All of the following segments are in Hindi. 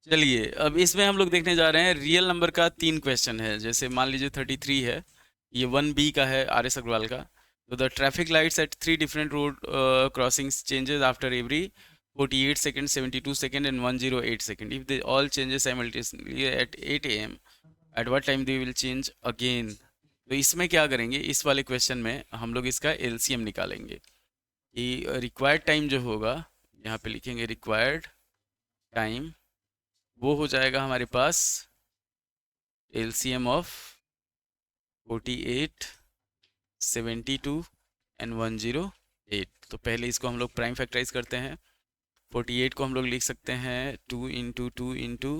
चलिए अब इसमें हम लोग देखने जा रहे हैं रियल नंबर का 3 क्वेश्चन है। जैसे मान लीजिए 33 है, ये 1B का है, RS अग्रवाल का। तो the traffic lights at 3 different road crossings changes after every 48 second, 72 second and 108 second. If they all changes simultaneously at 8 AM, at what time they will change again. तो इसमें क्या करेंगे, इस वाले क्वेश्चन में हम लोग इसका LCM निकालेंगे कि रिक्वायर्ड टाइम जो होगा, यहाँ पे लिखेंगे रिक्वायर्ड टाइम, वो हो जाएगा हमारे पास LCM ऑफ 48, 72 एंड 108। तो पहले इसको हम लोग प्राइम फैक्टराइज करते हैं। 48 को हम लोग लिख सकते हैं 2 इंटू 2 इंटू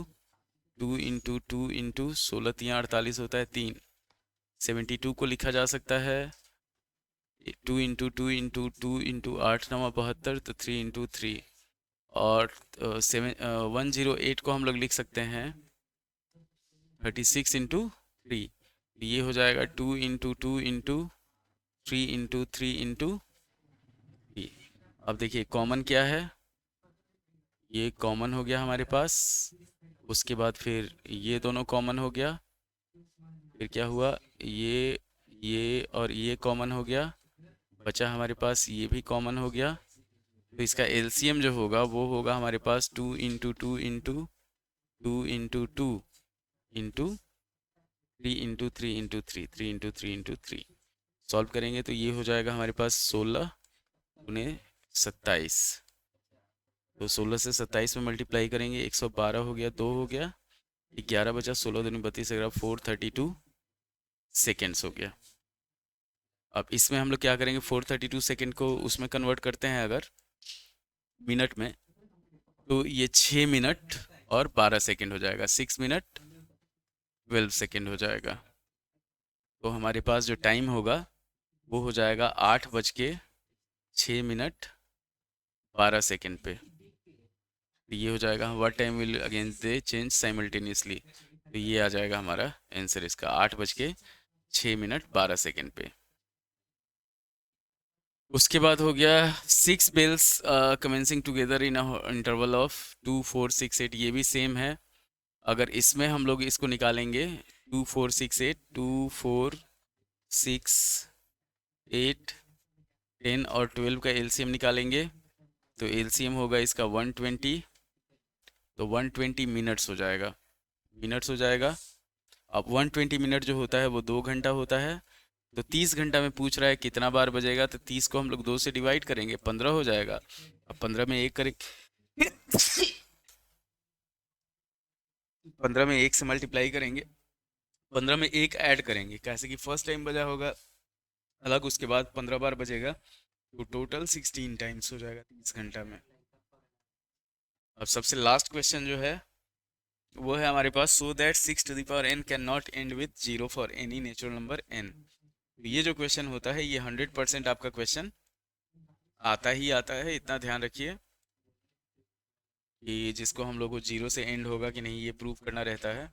2 इंटू 2 इंटू 16×3 = 48 होता है 3। 72 को लिखा जा सकता है 2 इंटू 2 इंटू 2 इंटू 8×9 = 72, तो 3 इंटू 3। और 108 को हम लोग लिख सकते हैं 36 इंटू 3। ये हो जाएगा 2 इंटू 2 इंटू 3 इंटू 3 इंटू 3। अब देखिए कॉमन क्या है, ये कॉमन हो गया हमारे पास। उसके बाद फिर ये दोनों कॉमन हो गया। फिर क्या हुआ, ये और ये कॉमन हो गया। बचा हमारे पास ये भी कॉमन हो गया। तो इसका LCM जो होगा वो होगा हमारे पास 2 into 2 into 2 into 2 into 3 into 3 into 3, 3 into 3 into 3। Solve करेंगे तो ये हो जाएगा हमारे पास 16 गुने 27। तो 16 से 27 में मल्टीप्लाई करेंगे, 112 हो गया, 2 हो गया, 11 बचा, 16 दूनी 32, 432 सेकेंड्स हो गया। अब इसमें हम लोग क्या करेंगे, 432 सेकेंड को उसमें कन्वर्ट करते हैं अगर मिनट में, तो ये 6 मिनट और 12 सेकेंड हो जाएगा, 6 मिनट 12 सेकेंड हो जाएगा। तो हमारे पास जो टाइम होगा वो हो जाएगा 8:06 मिनट 12 सेकेंड पे। तो ये हो जाएगा what time will again they change simultaneously. तो ये आ जाएगा हमारा आंसर इसका 8:06 मिनट 12 सेकेंड पे। उसके बाद हो गया 6 bells commencing together in interval of 2 4 6 8। ये भी सेम है। अगर इसमें हम लोग इसको निकालेंगे 2 4 6 8, 2 4 6 8 10 और 12 का LCM निकालेंगे तो LCM होगा इसका 120। तो 120 मिनट्स हो जाएगा, मिनट्स हो जाएगा। अब 120 मिनट जो होता है वो 2 घंटा होता है। तो 30 घंटा में पूछ रहा है कितना बार बजेगा, तो 30 को हम लोग 2 से डिवाइड करेंगे, 15 हो जाएगा। अब 15 में एक करेंगे 15 में 1 से मल्टीप्लाई करेंगे, 15 में 1 ऐड करेंगे, कैसे कि फर्स्ट टाइम बजा होगा अलग, उसके बाद 15 बार बजेगा। तो टोटल 16 टाइम्स हो जाएगा 30 घंटा में। अब सबसे लास्ट क्वेश्चन जो है वो है हमारे पास, so that 6n can not end with 0 for any natural number n। ये जो क्वेश्चन होता है ये 100% आपका क्वेश्चन आता ही आता है, इतना ध्यान रखिए कि जिसको हम लोग को 0 से एंड होगा कि नहीं ये प्रूव करना रहता है।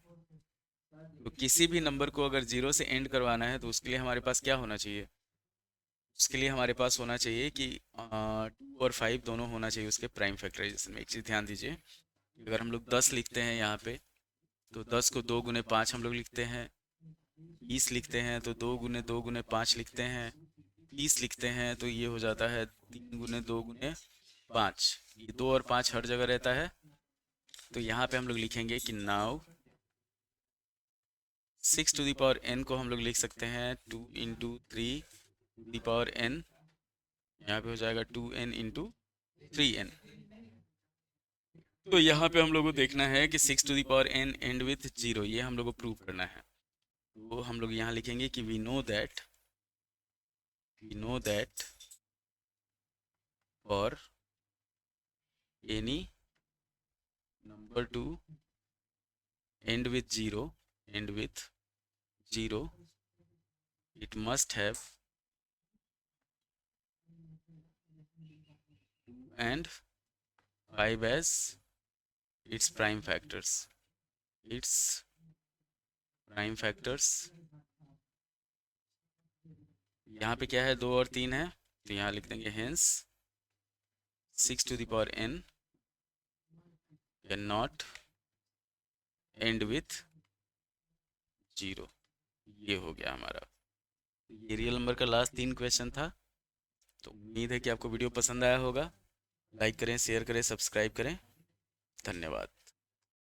तो किसी भी नंबर को अगर 0 से एंड करवाना है तो उसके लिए हमारे पास क्या होना चाहिए, उसके लिए हमारे पास होना चाहिए कि 2 और 5 दोनों होना चाहिए उसके प्राइम फैक्टराइजेशन में। एक चीज़ ध्यान दीजिए, अगर हम लोग 10 लिखते हैं यहाँ पे, तो 10 को 2 गुने 5 हम लोग लिखते हैं। 20 लिखते हैं तो 2 गुने 5 लिखते हैं। 30 लिखते हैं तो ये हो जाता है 3 गुने 2 गुने 5। ये 2 और 5 हर जगह रहता है। तो यहाँ पे हम लोग लिखेंगे कि नाउ 6n को हम लोग लिख सकते हैं 2 इंटू 3n। यहाँ पे हो जाएगा 2n इंटू 3n। तो यहाँ पे हम लोग को देखना है कि 6n एंड विथ 0, ये हम लोग को प्रूव करना है। तो हम लोग यहाँ लिखेंगे कि we know that for any number to end with 0 it must have 2 and 5 as its prime factors, its prime factors। यहाँ पे क्या है, 2 और 3 है, तो यहाँ लिख देंगे hence 6n can not end with 0। ये हो गया हमारा। ये रियल नंबर का लास्ट 3 क्वेश्चन था। तो उम्मीद है कि आपको वीडियो पसंद आया होगा। लाइक करें, शेयर करें, सब्सक्राइब करें। धन्यवाद।